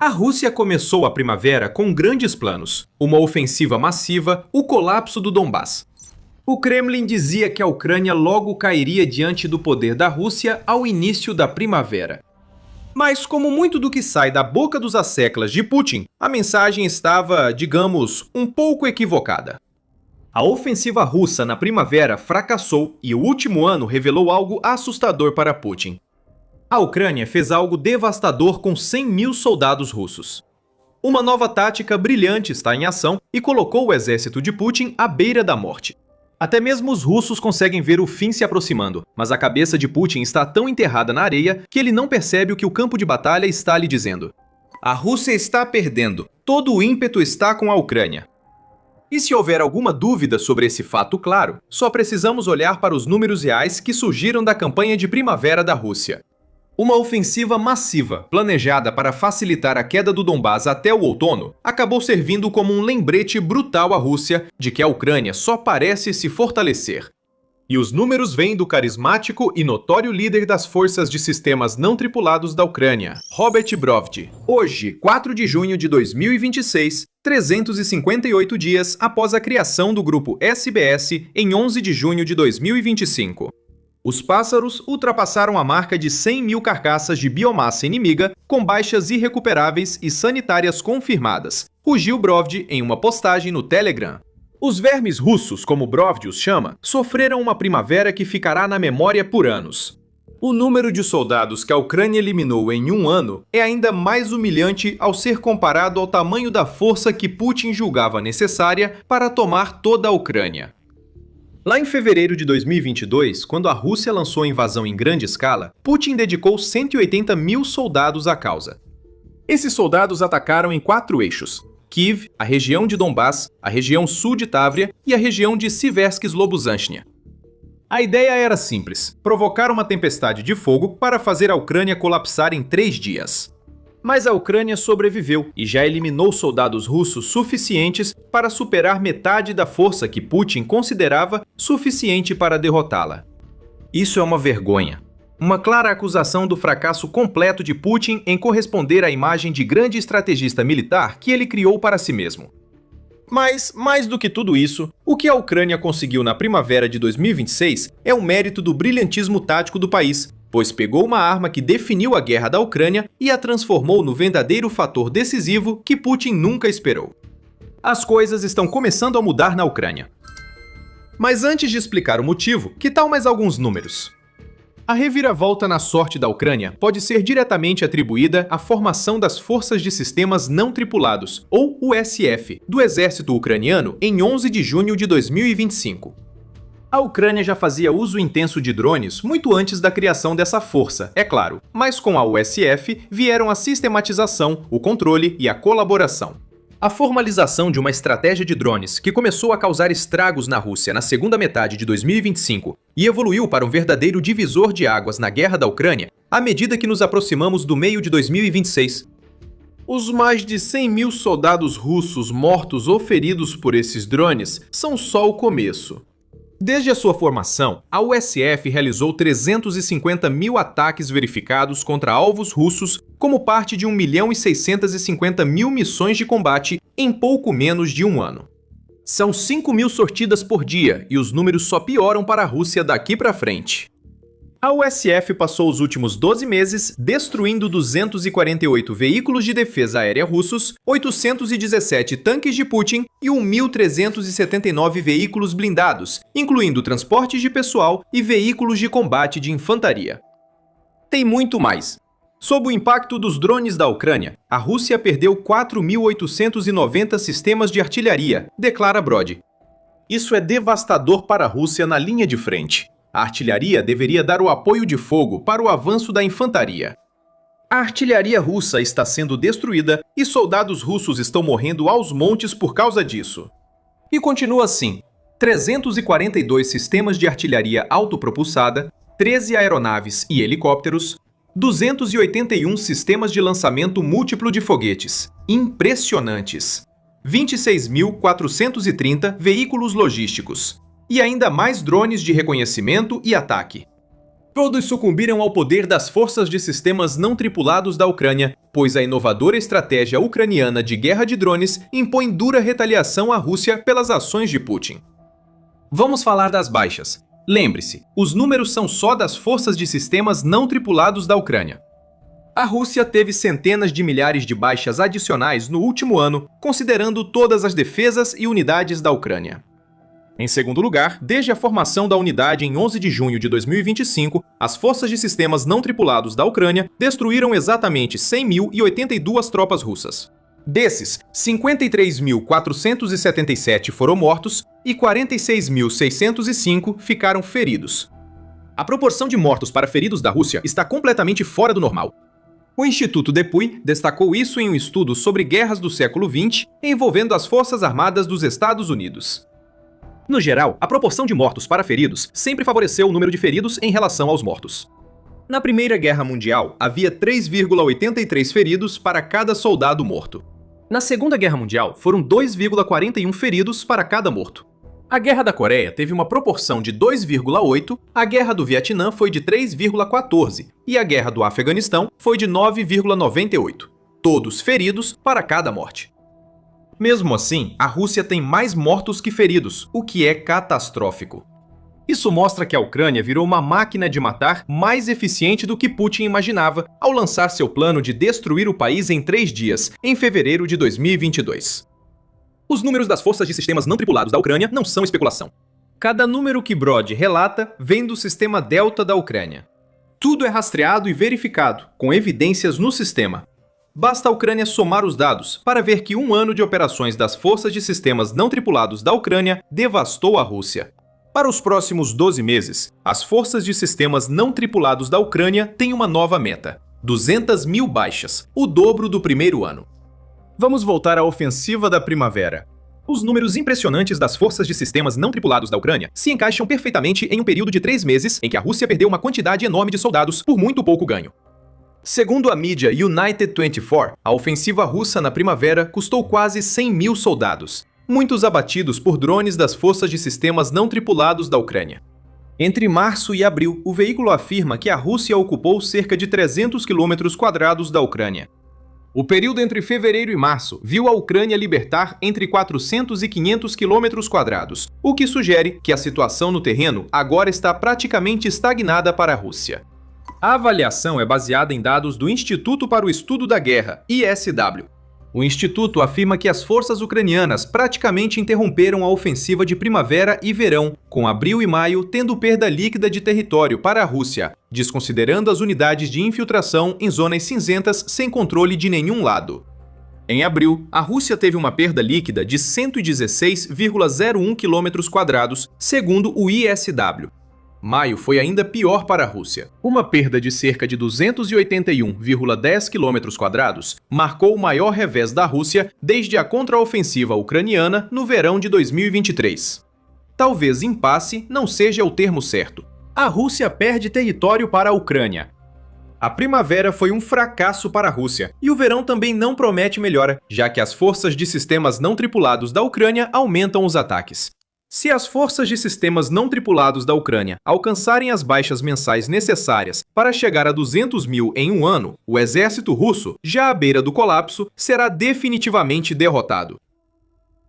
A Rússia começou a primavera com grandes planos: uma ofensiva massiva, o colapso do Donbás. O Kremlin dizia que a Ucrânia logo cairia diante do poder da Rússia ao início da primavera. Mas, como muito do que sai da boca dos asseclas de Putin, a mensagem estava, digamos, um pouco equivocada. A ofensiva russa na primavera fracassou e o último ano revelou algo assustador para Putin. A Ucrânia fez algo devastador com 100 mil soldados russos. Uma nova tática brilhante está em ação e colocou o exército de Putin à beira da morte. Até mesmo os russos conseguem ver o fim se aproximando, mas a cabeça de Putin está tão enterrada na areia que ele não percebe o que o campo de batalha está lhe dizendo. A Rússia está perdendo, todo o ímpeto está com a Ucrânia. E se houver alguma dúvida sobre esse fato claro, só precisamos olhar para os números reais que surgiram da campanha de primavera da Rússia. Uma ofensiva massiva, planejada para facilitar a queda do Donbás até o outono, acabou servindo como um lembrete brutal à Rússia de que a Ucrânia só parece se fortalecer. E os números vêm do carismático e notório líder das forças de sistemas não tripulados da Ucrânia, Robert Brovdi. Hoje, 4 de junho de 2026, 358 dias após a criação do grupo SBS em 11 de junho de 2025. Os pássaros ultrapassaram a marca de 100 mil carcaças de biomassa inimiga com baixas irrecuperáveis e sanitárias confirmadas, rugiu Brovdi em uma postagem no Telegram. Os vermes russos, como Brovdi os chama, sofreram uma primavera que ficará na memória por anos. O número de soldados que a Ucrânia eliminou em um ano é ainda mais humilhante ao ser comparado ao tamanho da força que Putin julgava necessária para tomar toda a Ucrânia. Lá em fevereiro de 2022, quando a Rússia lançou a invasão em grande escala, Putin dedicou 180 mil soldados à causa. Esses soldados atacaram em 4 eixos: Kiev, a região de Donbás, a região sul de Távria e a região de Siversk-Slobozhanyj. A ideia era simples: provocar uma tempestade de fogo para fazer a Ucrânia colapsar em 3 dias. Mas a Ucrânia sobreviveu e já eliminou soldados russos suficientes para superar metade da força que Putin considerava suficiente para derrotá-la. Isso é uma vergonha. Uma clara acusação do fracasso completo de Putin em corresponder à imagem de grande estrategista militar que ele criou para si mesmo. Mas, mais do que tudo isso, o que a Ucrânia conseguiu na primavera de 2026 é um mérito do brilhantismo tático do país, pois pegou uma arma que definiu a guerra da Ucrânia e a transformou no verdadeiro fator decisivo que Putin nunca esperou. As coisas estão começando a mudar na Ucrânia. Mas antes de explicar o motivo, que tal mais alguns números? A reviravolta na sorte da Ucrânia pode ser diretamente atribuída à formação das Forças de Sistemas Não Tripulados, ou USF, do exército ucraniano em 11 de junho de 2025. A Ucrânia já fazia uso intenso de drones muito antes da criação dessa força, é claro, mas com a USF vieram a sistematização, o controle e a colaboração. A formalização de uma estratégia de drones que começou a causar estragos na Rússia na segunda metade de 2025 e evoluiu para um verdadeiro divisor de águas na guerra da Ucrânia à medida que nos aproximamos do meio de 2026. Os mais de 100 mil soldados russos mortos ou feridos por esses drones são só o começo. Desde a sua formação, a USF realizou 350 mil ataques verificados contra alvos russos como parte de 1.650.000 missões de combate em pouco menos de um ano. São 5 mil sortidas por dia e os números só pioram para a Rússia daqui para frente. A USF passou os últimos 12 meses destruindo 248 veículos de defesa aérea russos, 817 tanques de Putin e 1.379 veículos blindados, incluindo transportes de pessoal e veículos de combate de infantaria. Tem muito mais. Sob o impacto dos drones da Ucrânia, a Rússia perdeu 4.890 sistemas de artilharia, declara Brovdi. Isso é devastador para a Rússia na linha de frente. A artilharia deveria dar o apoio de fogo para o avanço da infantaria. A artilharia russa está sendo destruída e soldados russos estão morrendo aos montes por causa disso. E continua assim: 342 sistemas de artilharia autopropulsada, 13 aeronaves e helicópteros, 281 sistemas de lançamento múltiplo de foguetes, impressionantes, 26.430 veículos logísticos, e ainda mais drones de reconhecimento e ataque. Todos sucumbiram ao poder das forças de sistemas não tripulados da Ucrânia, pois a inovadora estratégia ucraniana de guerra de drones impõe dura retaliação à Rússia pelas ações de Putin. Vamos falar das baixas. Lembre-se, os números são só das forças de sistemas não tripulados da Ucrânia. A Rússia teve centenas de milhares de baixas adicionais no último ano, considerando todas as defesas e unidades da Ucrânia. Em segundo lugar, desde a formação da unidade em 11 de junho de 2025, as forças de sistemas não tripulados da Ucrânia destruíram exatamente 100.082 tropas russas. Desses, 53.477 foram mortos e 46.605 ficaram feridos. A proporção de mortos para feridos da Rússia está completamente fora do normal. O Instituto Depuy destacou isso em um estudo sobre guerras do século XX envolvendo as Forças Armadas dos Estados Unidos. No geral, a proporção de mortos para feridos sempre favoreceu o número de feridos em relação aos mortos. Na Primeira Guerra Mundial, havia 3,83 feridos para cada soldado morto. Na Segunda Guerra Mundial, foram 2,41 feridos para cada morto. A Guerra da Coreia teve uma proporção de 2,8, a Guerra do Vietnã foi de 3,14 e a Guerra do Afeganistão foi de 9,98. Todos feridos para cada morte. Mesmo assim, a Rússia tem mais mortos que feridos, o que é catastrófico. Isso mostra que a Ucrânia virou uma máquina de matar mais eficiente do que Putin imaginava ao lançar seu plano de destruir o país em 3 dias, em fevereiro de 2022. Os números das forças de sistemas não tripulados da Ucrânia não são especulação. Cada número que Brod relata vem do sistema Delta da Ucrânia. Tudo é rastreado e verificado, com evidências no sistema. Basta a Ucrânia somar os dados para ver que um ano de operações das forças de sistemas não tripulados da Ucrânia devastou a Rússia. Para os próximos 12 meses, as forças de sistemas não tripulados da Ucrânia têm uma nova meta: 200.000 baixas, o dobro do primeiro ano. Vamos voltar à ofensiva da primavera. Os números impressionantes das forças de sistemas não tripulados da Ucrânia se encaixam perfeitamente em um período de 3 meses em que a Rússia perdeu uma quantidade enorme de soldados por muito pouco ganho. Segundo a mídia United 24, a ofensiva russa na primavera custou quase 100.000 soldados, muitos abatidos por drones das forças de sistemas não tripulados da Ucrânia. Entre março e abril, o veículo afirma que a Rússia ocupou cerca de 300 km² da Ucrânia. O período entre fevereiro e março viu a Ucrânia libertar entre 400 e 500 km², o que sugere que a situação no terreno agora está praticamente estagnada para a Rússia. A avaliação é baseada em dados do Instituto para o Estudo da Guerra, ISW. O instituto afirma que as forças ucranianas praticamente interromperam a ofensiva de primavera e verão, com abril e maio tendo perda líquida de território para a Rússia, desconsiderando as unidades de infiltração em zonas cinzentas sem controle de nenhum lado. Em abril, a Rússia teve uma perda líquida de 116,01 km², segundo o ISW. Maio foi ainda pior para a Rússia. Uma perda de cerca de 281,10 km² marcou o maior revés da Rússia desde a contraofensiva ucraniana no verão de 2023. Talvez impasse não seja o termo certo. A Rússia perde território para a Ucrânia. A primavera foi um fracasso para a Rússia, e o verão também não promete melhora, já que as forças de sistemas não tripulados da Ucrânia aumentam os ataques. Se as forças de sistemas não tripulados da Ucrânia alcançarem as baixas mensais necessárias para chegar a 200.000 em um ano, o exército russo, já à beira do colapso, será definitivamente derrotado.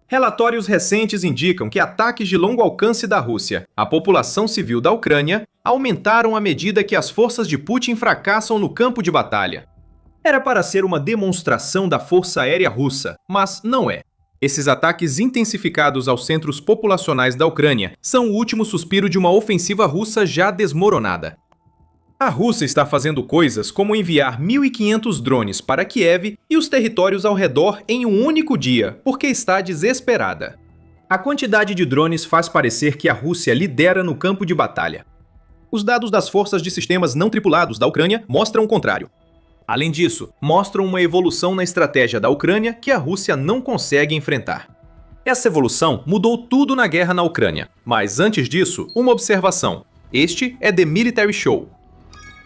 Relatórios recentes indicam que ataques de longo alcance da Rússia à população civil da Ucrânia aumentaram à medida que as forças de Putin fracassam no campo de batalha. Era para ser uma demonstração da força aérea russa, mas não é. Esses ataques intensificados aos centros populacionais da Ucrânia são o último suspiro de uma ofensiva russa já desmoronada. A Rússia está fazendo coisas como enviar 1.500 drones para Kiev e os territórios ao redor em um único dia, porque está desesperada. A quantidade de drones faz parecer que a Rússia lidera no campo de batalha. Os dados das forças de sistemas não tripulados da Ucrânia mostram o contrário. Além disso, mostram uma evolução na estratégia da Ucrânia que a Rússia não consegue enfrentar. Essa evolução mudou tudo na guerra na Ucrânia. Mas antes disso, uma observação. Este é The Military Show.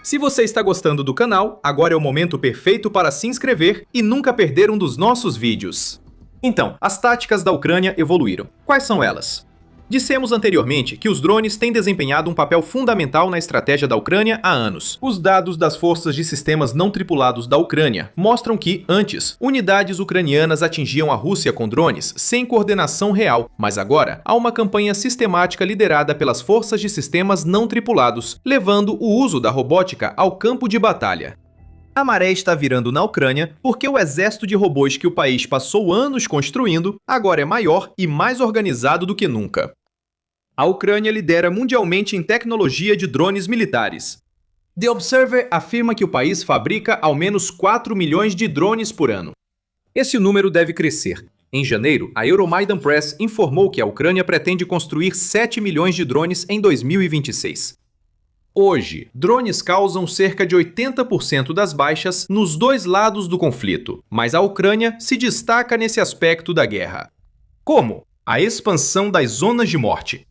Se você está gostando do canal, agora é o momento perfeito para se inscrever e nunca perder um dos nossos vídeos. Então, as táticas da Ucrânia evoluíram. Quais são elas? Dissemos anteriormente que os drones têm desempenhado um papel fundamental na estratégia da Ucrânia há anos. Os dados das forças de sistemas não tripulados da Ucrânia mostram que, antes, unidades ucranianas atingiam a Rússia com drones sem coordenação real, mas agora há uma campanha sistemática liderada pelas forças de sistemas não tripulados, levando o uso da robótica ao campo de batalha. A maré está virando na Ucrânia porque o exército de robôs que o país passou anos construindo agora é maior e mais organizado do que nunca. A Ucrânia lidera mundialmente em tecnologia de drones militares. The Observer afirma que o país fabrica ao menos 4 milhões de drones por ano. Esse número deve crescer. Em janeiro, a Euromaidan Press informou que a Ucrânia pretende construir 7 milhões de drones em 2026. Hoje, drones causam cerca de 80% das baixas nos dois lados do conflito, mas a Ucrânia se destaca nesse aspecto da guerra. Como? A expansão das zonas de morte.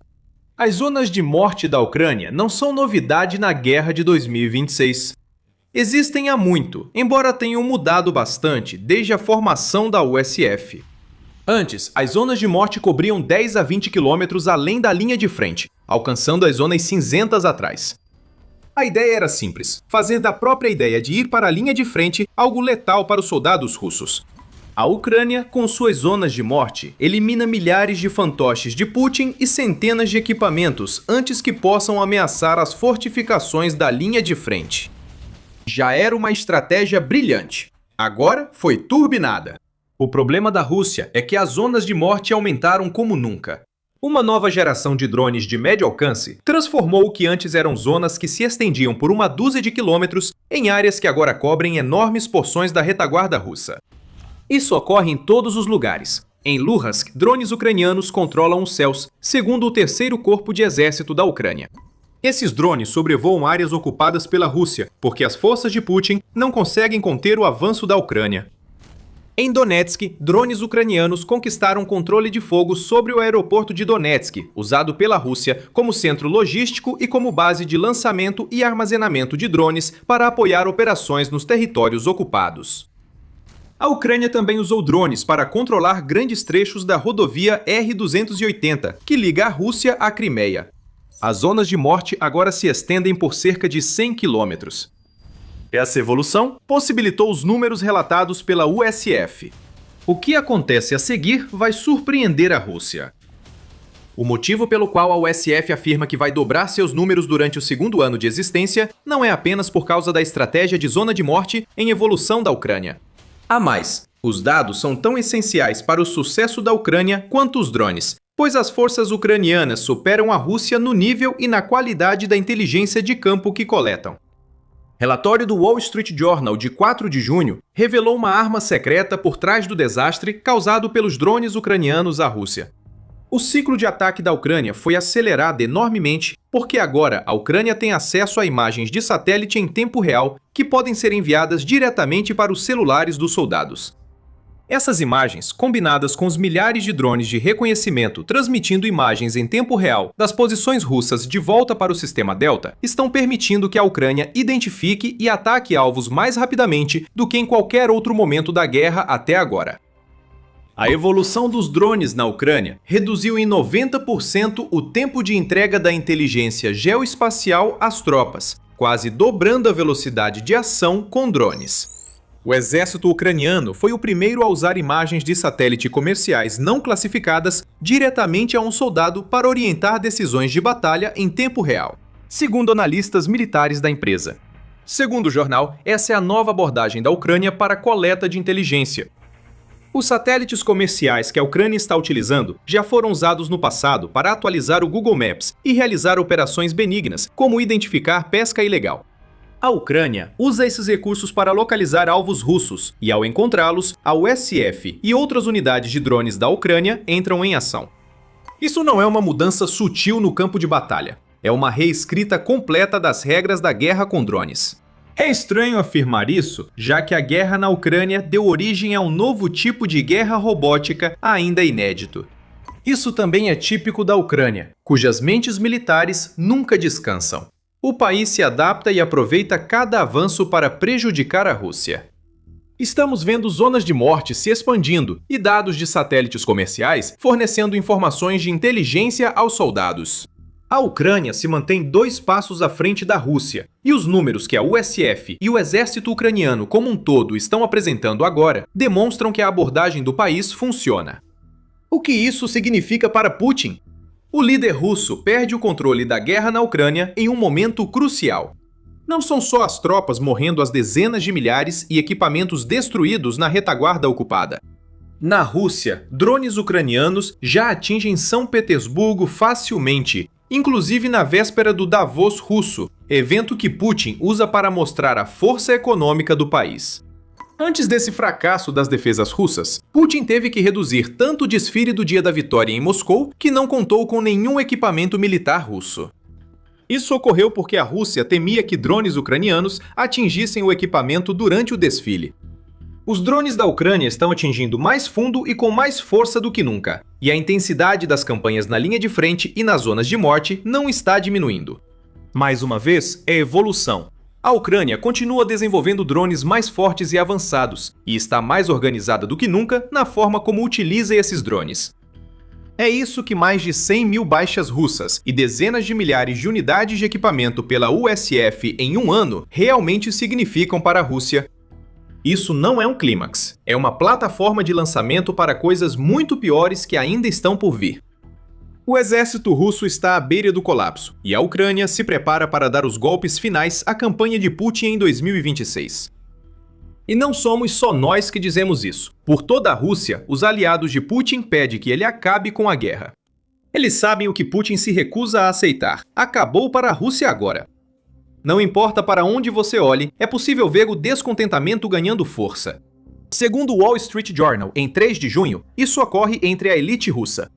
As zonas de morte da Ucrânia não são novidade na guerra de 2026. Existem há muito, embora tenham mudado bastante desde a formação da USF. Antes, as zonas de morte cobriam 10 a 20 quilômetros além da linha de frente, alcançando as zonas cinzentas atrás. A ideia era simples, fazer da própria ideia de ir para a linha de frente algo letal para os soldados russos. A Ucrânia, com suas zonas de morte, elimina milhares de fantoches de Putin e centenas de equipamentos antes que possam ameaçar as fortificações da linha de frente. Já era uma estratégia brilhante. Agora foi turbinada. O problema da Rússia é que as zonas de morte aumentaram como nunca. Uma nova geração de drones de médio alcance transformou o que antes eram zonas que se estendiam por uma dúzia de quilômetros em áreas que agora cobrem enormes porções da retaguarda russa. Isso ocorre em todos os lugares. Em Luhansk, drones ucranianos controlam os céus, segundo o terceiro corpo de exército da Ucrânia. Esses drones sobrevoam áreas ocupadas pela Rússia, porque as forças de Putin não conseguem conter o avanço da Ucrânia. Em Donetsk, drones ucranianos conquistaram controle de fogo sobre o aeroporto de Donetsk, usado pela Rússia como centro logístico e como base de lançamento e armazenamento de drones para apoiar operações nos territórios ocupados. A Ucrânia também usou drones para controlar grandes trechos da rodovia R-280, que liga a Rússia à Crimeia. As zonas de morte agora se estendem por cerca de 100 quilômetros. Essa evolução possibilitou os números relatados pela USF. O que acontece a seguir vai surpreender a Rússia. O motivo pelo qual a USF afirma que vai dobrar seus números durante o segundo ano de existência não é apenas por causa da estratégia de zona de morte em evolução da Ucrânia. Há mais, os dados são tão essenciais para o sucesso da Ucrânia quanto os drones, pois as forças ucranianas superam a Rússia no nível e na qualidade da inteligência de campo que coletam. Relatório do Wall Street Journal de 4 de junho revelou uma arma secreta por trás do desastre causado pelos drones ucranianos à Rússia. O ciclo de ataque da Ucrânia foi acelerado enormemente porque agora a Ucrânia tem acesso a imagens de satélite em tempo real que podem ser enviadas diretamente para os celulares dos soldados. Essas imagens, combinadas com os milhares de drones de reconhecimento transmitindo imagens em tempo real das posições russas de volta para o sistema Delta, estão permitindo que a Ucrânia identifique e ataque alvos mais rapidamente do que em qualquer outro momento da guerra até agora. A evolução dos drones na Ucrânia reduziu em 90% o tempo de entrega da inteligência geoespacial às tropas, quase dobrando a velocidade de ação com drones. O exército ucraniano foi o primeiro a usar imagens de satélite comerciais não classificadas diretamente a um soldado para orientar decisões de batalha em tempo real, segundo analistas militares da empresa. Segundo o jornal, essa é a nova abordagem da Ucrânia para a coleta de inteligência. Os satélites comerciais que a Ucrânia está utilizando já foram usados no passado para atualizar o Google Maps e realizar operações benignas, como identificar pesca ilegal. A Ucrânia usa esses recursos para localizar alvos russos e, ao encontrá-los, a USF e outras unidades de drones da Ucrânia entram em ação. Isso não é uma mudança sutil no campo de batalha. É uma reescrita completa das regras da guerra com drones. É estranho afirmar isso, já que a guerra na Ucrânia deu origem a um novo tipo de guerra robótica ainda inédito. Isso também é típico da Ucrânia, cujas mentes militares nunca descansam. O país se adapta e aproveita cada avanço para prejudicar a Rússia. Estamos vendo zonas de morte se expandindo e dados de satélites comerciais fornecendo informações de inteligência aos soldados. A Ucrânia se mantém 2 passos à frente da Rússia, e os números que a USF e o exército ucraniano como um todo estão apresentando agora demonstram que a abordagem do país funciona. O que isso significa para Putin? O líder russo perde o controle da guerra na Ucrânia em um momento crucial. Não são só as tropas morrendo às dezenas de milhares e equipamentos destruídos na retaguarda ocupada. Na Rússia, drones ucranianos já atingem São Petersburgo facilmente, inclusive na véspera do Davos russo, evento que Putin usa para mostrar a força econômica do país. Antes desse fracasso das defesas russas, Putin teve que reduzir tanto o desfile do Dia da Vitória em Moscou que não contou com nenhum equipamento militar russo. Isso ocorreu porque a Rússia temia que drones ucranianos atingissem o equipamento durante o desfile. Os drones da Ucrânia estão atingindo mais fundo e com mais força do que nunca, e a intensidade das campanhas na linha de frente e nas zonas de morte não está diminuindo. Mais uma vez, é evolução. A Ucrânia continua desenvolvendo drones mais fortes e avançados, e está mais organizada do que nunca na forma como utiliza esses drones. É isso que mais de 100 mil baixas russas e dezenas de milhares de unidades de equipamento pela USF em um ano realmente significam para a Rússia. Isso não é um clímax, é uma plataforma de lançamento para coisas muito piores que ainda estão por vir. O exército russo está à beira do colapso, e a Ucrânia se prepara para dar os golpes finais à campanha de Putin em 2026. E não somos só nós que dizemos isso. Por toda a Rússia, os aliados de Putin pedem que ele acabe com a guerra. Eles sabem o que Putin se recusa a aceitar. Acabou para a Rússia agora. Não importa para onde você olhe, é possível ver o descontentamento ganhando força. Segundo o Wall Street Journal, em 3 de junho, isso ocorre entre a elite russa.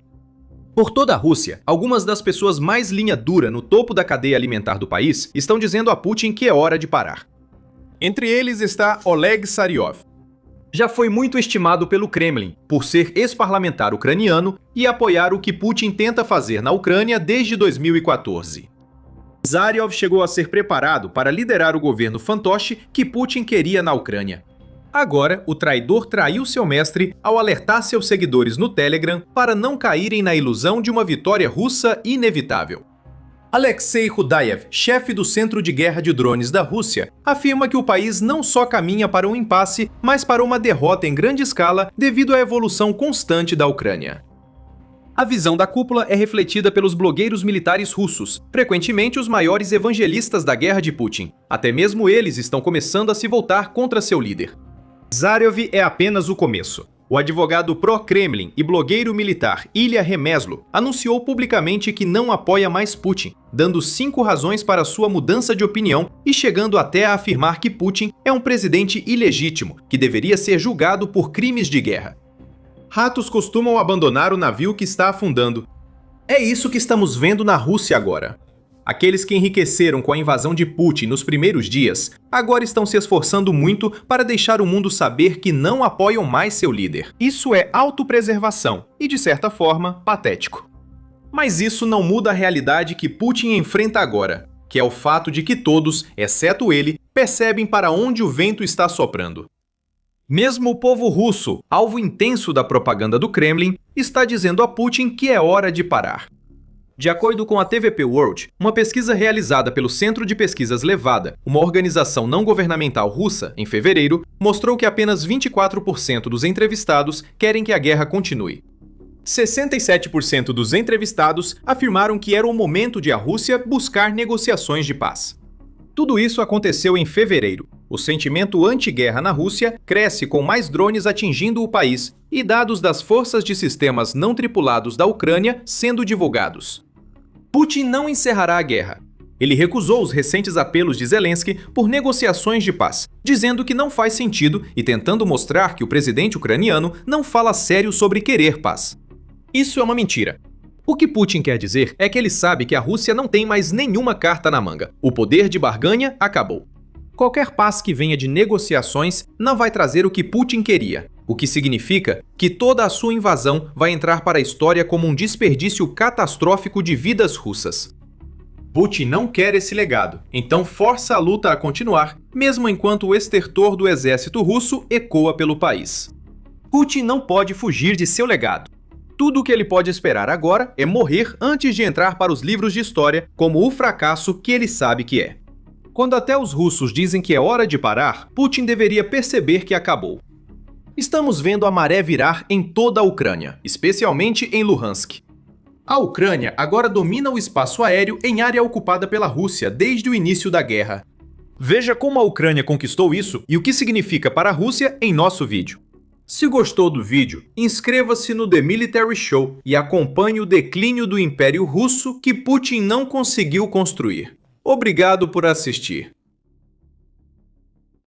Por toda a Rússia, algumas das pessoas mais linha dura no topo da cadeia alimentar do país estão dizendo a Putin que é hora de parar. Entre eles está Oleg Saryov. Já foi muito estimado pelo Kremlin por ser ex-parlamentar ucraniano e apoiar o que Putin tenta fazer na Ucrânia desde 2014. Zaryov chegou a ser preparado para liderar o governo fantoche que Putin queria na Ucrânia. Agora, o traidor traiu seu mestre ao alertar seus seguidores no Telegram para não caírem na ilusão de uma vitória russa inevitável. Alexei Rudayev, chefe do Centro de Guerra de Drones da Rússia, afirma que o país não só caminha para um impasse, mas para uma derrota em grande escala devido à evolução constante da Ucrânia. A visão da cúpula é refletida pelos blogueiros militares russos, frequentemente os maiores evangelistas da guerra de Putin. Até mesmo eles estão começando a se voltar contra seu líder. Zaryov é apenas o começo. O advogado pró-Kremlin e blogueiro militar Ilya Remezlo anunciou publicamente que não apoia mais Putin, dando 5 razões para sua mudança de opinião e chegando até a afirmar que Putin é um presidente ilegítimo, que deveria ser julgado por crimes de guerra. Ratos costumam abandonar o navio que está afundando. É isso que estamos vendo na Rússia agora. Aqueles que enriqueceram com a invasão de Putin nos primeiros dias, agora estão se esforçando muito para deixar o mundo saber que não apoiam mais seu líder. Isso é autopreservação e, de certa forma, patético. Mas isso não muda a realidade que Putin enfrenta agora, que é o fato de que todos, exceto ele, percebem para onde o vento está soprando. Mesmo o povo russo, alvo intenso da propaganda do Kremlin, está dizendo a Putin que é hora de parar. De acordo com a TVP World, uma pesquisa realizada pelo Centro de Pesquisas Levada, uma organização não governamental russa, em fevereiro, mostrou que apenas 24% dos entrevistados querem que a guerra continue. 67% dos entrevistados afirmaram que era o momento de a Rússia buscar negociações de paz. Tudo isso aconteceu em fevereiro. O sentimento anti-guerra na Rússia cresce com mais drones atingindo o país e dados das forças de sistemas não tripulados da Ucrânia sendo divulgados. Putin não encerrará a guerra. Ele recusou os recentes apelos de Zelensky por negociações de paz, dizendo que não faz sentido e tentando mostrar que o presidente ucraniano não fala sério sobre querer paz. Isso é uma mentira. O que Putin quer dizer é que ele sabe que a Rússia não tem mais nenhuma carta na manga. O poder de barganha acabou. Qualquer paz que venha de negociações não vai trazer o que Putin queria, o que significa que toda a sua invasão vai entrar para a história como um desperdício catastrófico de vidas russas. Putin não quer esse legado, então força a luta a continuar, mesmo enquanto o estertor do exército russo ecoa pelo país. Putin não pode fugir de seu legado. Tudo o que ele pode esperar agora é morrer antes de entrar para os livros de história como o fracasso que ele sabe que é. Quando até os russos dizem que é hora de parar, Putin deveria perceber que acabou. Estamos vendo a maré virar em toda a Ucrânia, especialmente em Luhansk. A Ucrânia agora domina o espaço aéreo em área ocupada pela Rússia desde o início da guerra. Veja como a Ucrânia conquistou isso e o que significa para a Rússia em nosso vídeo. Se gostou do vídeo, inscreva-se no The Military Show e acompanhe o declínio do Império Russo que Putin não conseguiu construir. Obrigado por assistir.